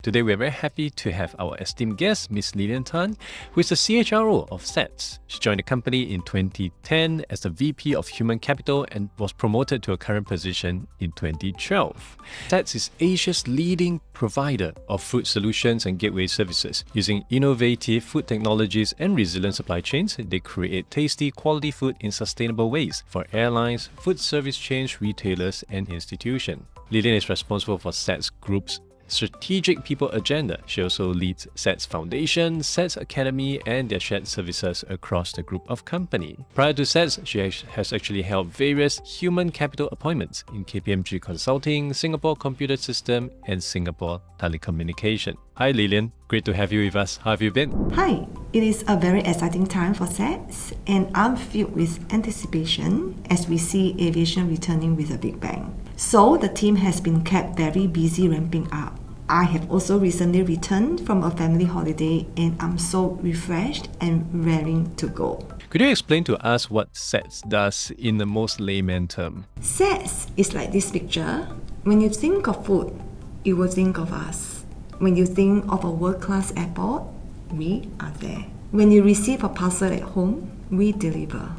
Today, we're very happy to have our esteemed guest, Ms. Lian Tan, who is the CHRO of SATS. She joined the company in 2010 as the VP of Human Capital and was promoted to her current position in 2012. SATS is Asia's leading provider of food solutions and gateway services. Using innovative food technologies and resilient supply chains, they create tasty, quality food in sustainable ways for airlines, food service chains, retailers, and institutions. Lian is responsible for SATS Group's strategic people agenda. She also leads SATS Foundation, SATS Academy, and their shared services across the group of company. Prior to SATS, she has actually held various human capital appointments in KPMG Consulting, Singapore Computer System, and Singapore Telecommunication. Hi Lian, great to have you with us. How have you been? Hi, it is a very exciting time for SATS, and I'm filled with anticipation as we see aviation returning with a big bang. So the team has been kept very busy ramping up. I have also recently returned from a family holiday and I'm so refreshed and raring to go. Could you explain to us what SATS does in the most layman term? SATS is like this picture. When you think of food, you will think of us. When you think of a world-class airport, we are there. When you receive a parcel at home, we deliver.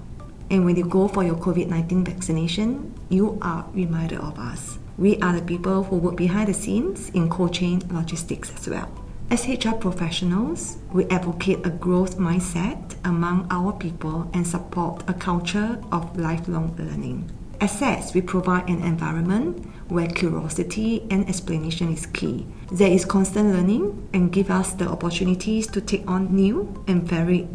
And when you go for your COVID-19 vaccination, you are reminded of us. We are the people who work behind the scenes in cold chain logistics as well. As HR professionals, we advocate a growth mindset among our people and support a culture of lifelong learning. As SATS, we provide an environment where curiosity and explanation is key. There is constant learning and give us the opportunities to take on new and varied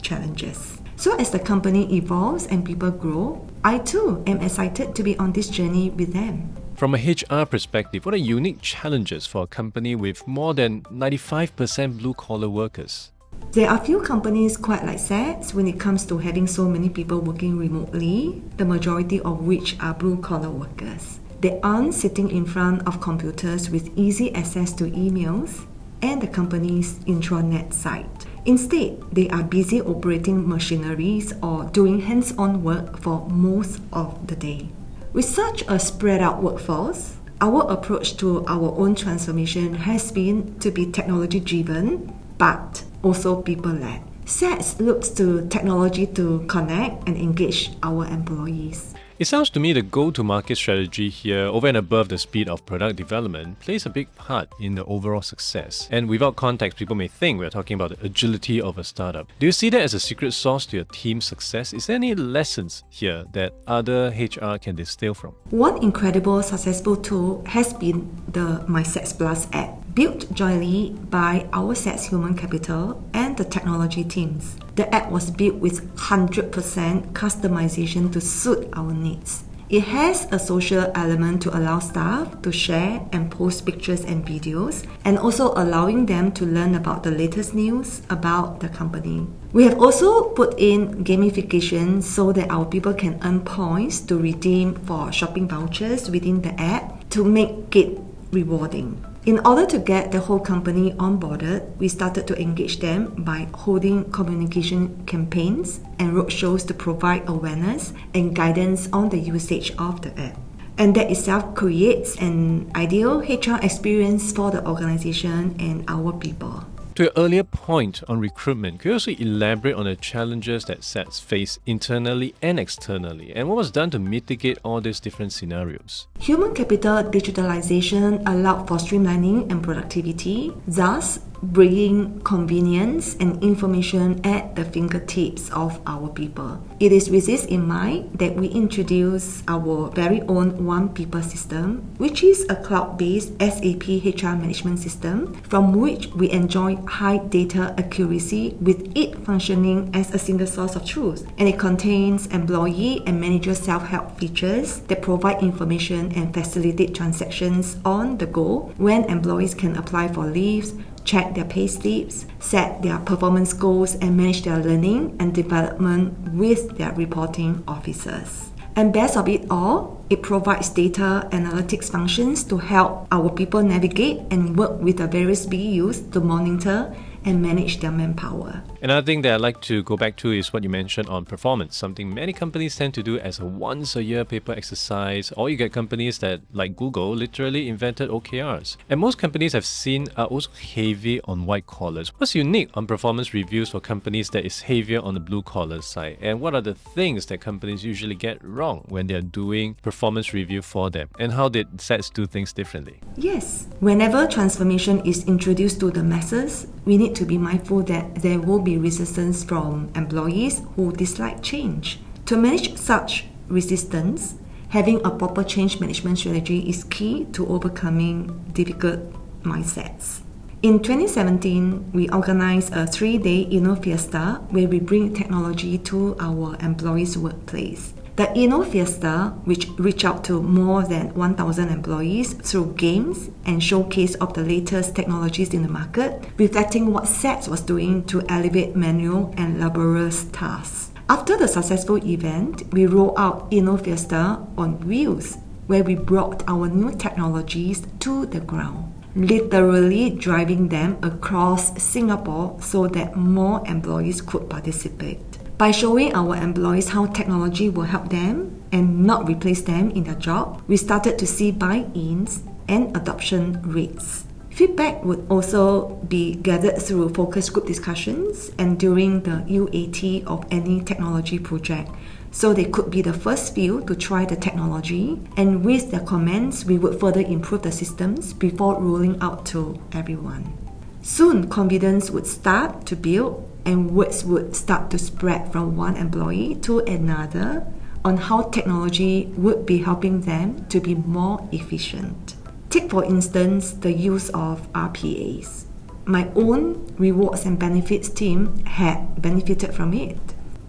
challenges. So as the company evolves and people grow, I too am excited to be on this journey with them. From a HR perspective, what are unique challenges for a company with more than 95% blue-collar workers? There are few companies quite like SATS when it comes to having so many people working remotely, the majority of which are blue-collar workers. They aren't sitting in front of computers with easy access to emails and the company's intranet site. Instead, they are busy operating machineries or doing hands-on work for most of the day. With such a spread-out workforce, our approach to our own transformation has been to be technology-driven, but also people-led. SATS looks to technology to connect and engage our employees. It sounds to me the go-to-market strategy here, over and above the speed of product development, plays a big part in the overall success. And without context, people may think we're talking about the agility of a startup. Do you see that as a secret sauce to your team's success? Is there any lessons here that other HR can distill from? One incredible successful tool has been the My SATS Plus app, built jointly by our SATS Human Capital and the technology teams. The app was built with 100% customization to suit our needs. It has a social element to allow staff to share and post pictures and videos, and also allowing them to learn about the latest news about the company. We have also put in gamification so that our people can earn points to redeem for shopping vouchers within the app to make it rewarding. In order to get the whole company onboarded, we started to engage them by holding communication campaigns and roadshows to provide awareness and guidance on the usage of the app. And that itself creates an ideal HR experience for the organization and our people. To your earlier point on recruitment, could you also elaborate on the challenges that SATS face internally and externally, and what was done to mitigate all these different scenarios? Human capital digitalization allowed for streamlining and productivity, thus bringing convenience and information at the fingertips of our people. It is with this in mind that we introduce our very own One People system, which is a cloud-based SAP HR management system from which we enjoy high data accuracy with it functioning as a single source of truth. And it contains employee and manager self-help features that provide information and facilitate transactions on the go when employees can apply for leaves, check their pay slips, set their performance goals, and manage their learning and development with their reporting officers. And best of it all, it provides data analytics functions to help our people navigate and work with the various BUs to monitor and manage their manpower. Another thing that I'd like to go back to is what you mentioned on performance, something many companies tend to do as a once-a-year paper exercise, or you get companies that, like Google, literally invented OKRs. And most companies I've seen are also heavy on white collars. What's unique on performance reviews for companies that is heavier on the blue collar side? And what are the things that companies usually get wrong when they're doing performance review for them? And how did SATS do things differently? Yes, whenever transformation is introduced to the masses, we need to be mindful that there will be resistance from employees who dislike change. To manage such resistance, having a proper change management strategy is key to overcoming difficult mindsets. In 2017, we organized a 3-day Inno Fiesta where we bring technology to our employees' workplace. The Inno Fiesta, which reached out to more than 1,000 employees through games and showcase of the latest technologies in the market, reflecting what SATS was doing to elevate manual and laborious tasks. After the successful event, we rolled out Inno Fiesta on wheels, where we brought our new technologies to the ground, literally driving them across Singapore so that more employees could participate. By showing our employees how technology will help them and not replace them in their job, we started to see buy-ins and adoption rates. Feedback would also be gathered through focus group discussions and during the UAT of any technology project, so they could be the first few to try the technology, and with their comments, we would further improve the systems before rolling out to everyone. Soon, confidence would start to build and words would start to spread from one employee to another on how technology would be helping them to be more efficient. Take for instance the use of RPAs. My own rewards and benefits team had benefited from it.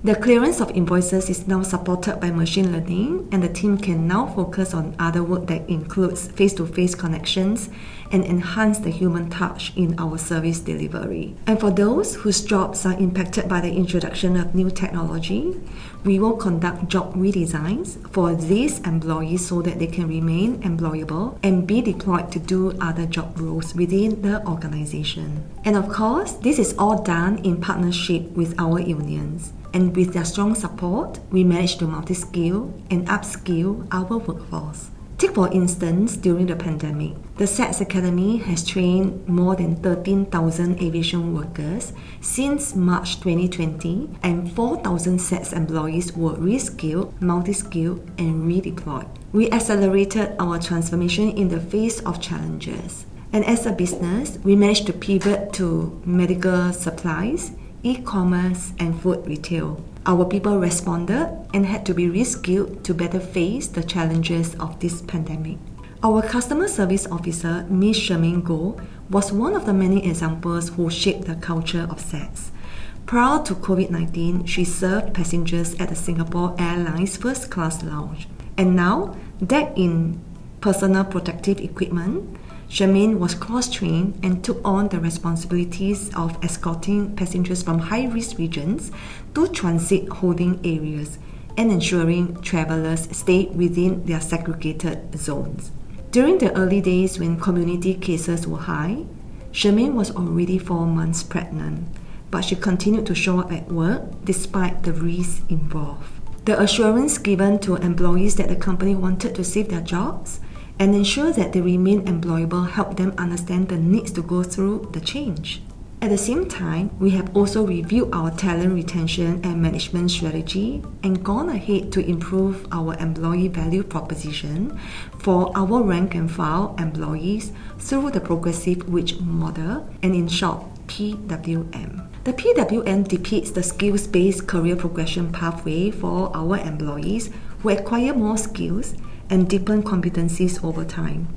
The clearance of invoices is now supported by machine learning, and the team can now focus on other work that includes face-to-face connections and enhance the human touch in our service delivery. And for those whose jobs are impacted by the introduction of new technology, we will conduct job redesigns for these employees so that they can remain employable and be deployed to do other job roles within the organization. And of course, this is all done in partnership with our unions. And with their strong support, we managed to multi-skill and upskill our workforce. Take for instance, during the pandemic, the SATS Academy has trained more than 13,000 aviation workers since March 2020, and 4,000 SATS employees were reskilled, multi-skilled, and redeployed. We accelerated our transformation in the face of challenges. And as a business, we managed to pivot to medical supplies, e-commerce, and food retail. Our people responded and had to be reskilled to better face the challenges of this pandemic. Our customer service officer, Ms. Shermaine Goh, was one of the many examples who shaped the culture of SATS. Prior to COVID-19, she served passengers at the Singapore Airlines First Class Lounge. And now, decked in personal protective equipment, Shermaine was cross-trained and took on the responsibilities of escorting passengers from high-risk regions to transit holding areas and ensuring travelers stay within their segregated zones. During the early days when community cases were high, Shermaine was already 4 months pregnant, but she continued to show up at work despite the risks involved. The assurance given to employees that the company wanted to save their jobs and ensure that they remain employable helped them understand the needs to go through the change. At the same time, we have also reviewed our talent retention and management strategy and gone ahead to improve our employee value proposition for our rank and file employees through the progressive wage model, and in short, PWM. The PWM depicts the skills-based career progression pathway for our employees who acquire more skills and deepen competencies over time.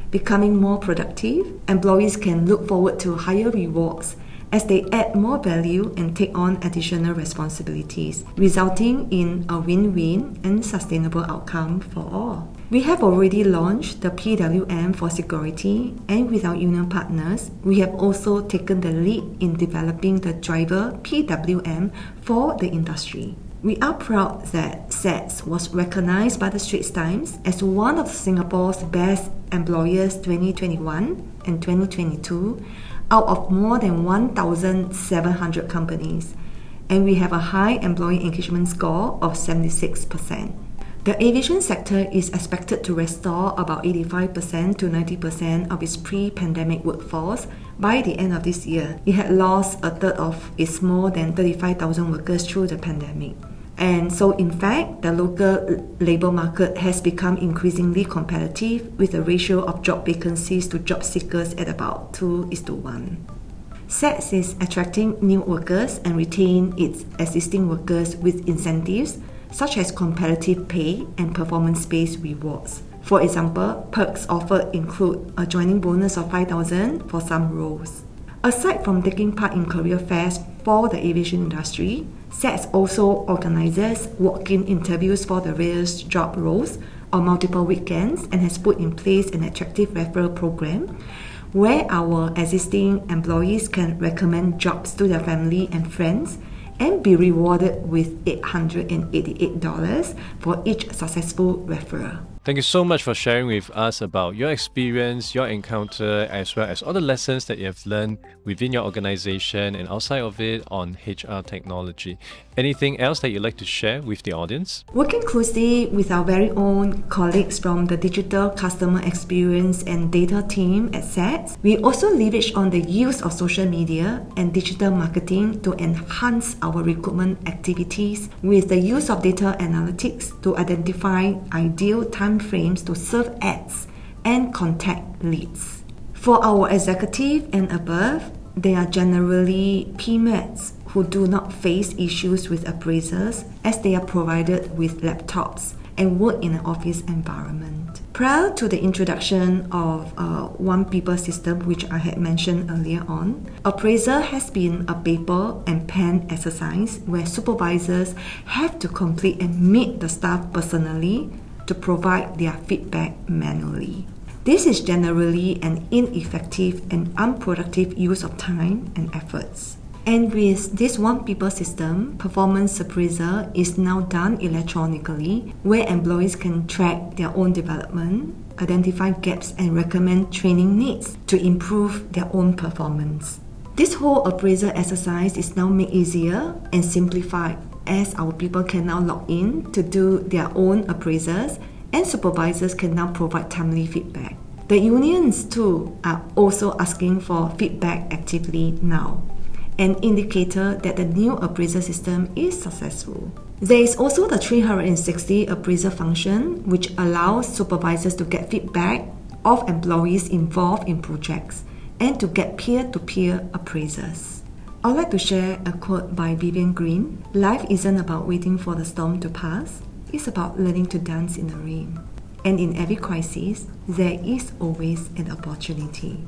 Becoming more productive, employees can look forward to higher rewards as they add more value and take on additional responsibilities, resulting in a win-win and sustainable outcome for all. We have already launched the PWM for security, and with our union partners, we have also taken the lead in developing the driver PWM for the industry. We are proud that SATS was recognized by the Straits Times as one of Singapore's best employers 2021 and 2022 out of more than 1,700 companies, and we have a high employee engagement score of 76%. The aviation sector is expected to restore about 85% to 90% of its pre-pandemic workforce by the end of this year. It had lost a third of its more than 35,000 workers through the pandemic. And so, in fact, the local labour market has become increasingly competitive with a ratio of job vacancies to job seekers at about 2:1. SATS is attracting new workers and retain its existing workers with incentives such as competitive pay and performance-based rewards. For example, perks offered include a joining bonus of $5,000 for some roles. Aside from taking part in career fairs for the aviation industry, SATS also organizes walk-in interviews for the various job roles on multiple weekends and has put in place an attractive referral program where our existing employees can recommend jobs to their family and friends and be rewarded with $888 for each successful referral. Thank you so much for sharing with us about your experience, your encounter, as well as all the lessons that you have learned within your organization and outside of it on HR technology. Anything else that you'd like to share with the audience? Working closely with our very own colleagues from the digital customer experience and data team at SATS, we also leverage on the use of social media and digital marketing to enhance our recruitment activities with the use of data analytics to identify ideal time frames to serve ads and contact leads. For our executive and above, they are generally PMETs who do not face issues with appraisers as they are provided with laptops and work in an office environment. Prior to the introduction of One People system, which I had mentioned earlier on, appraisal has been a paper and pen exercise where supervisors have to complete and meet the staff personally to provide their feedback manually. This is generally an ineffective and unproductive use of time and efforts. And with this One People system, performance appraisal is now done electronically, where employees can track their own development, identify gaps, and recommend training needs to improve their own performance. This whole appraisal exercise is now made easier and simplified as our people can now log in to do their own appraisals and supervisors can now provide timely feedback. The unions too are also asking for feedback actively now, an indicator that the new appraisal system is successful. There is also the 360 appraisal function, which allows supervisors to get feedback of employees involved in projects and to get peer-to-peer appraisals. I'd like to share a quote by Vivian Green. Life isn't about waiting for the storm to pass, it's about learning to dance in the rain. And in every crisis, there is always an opportunity.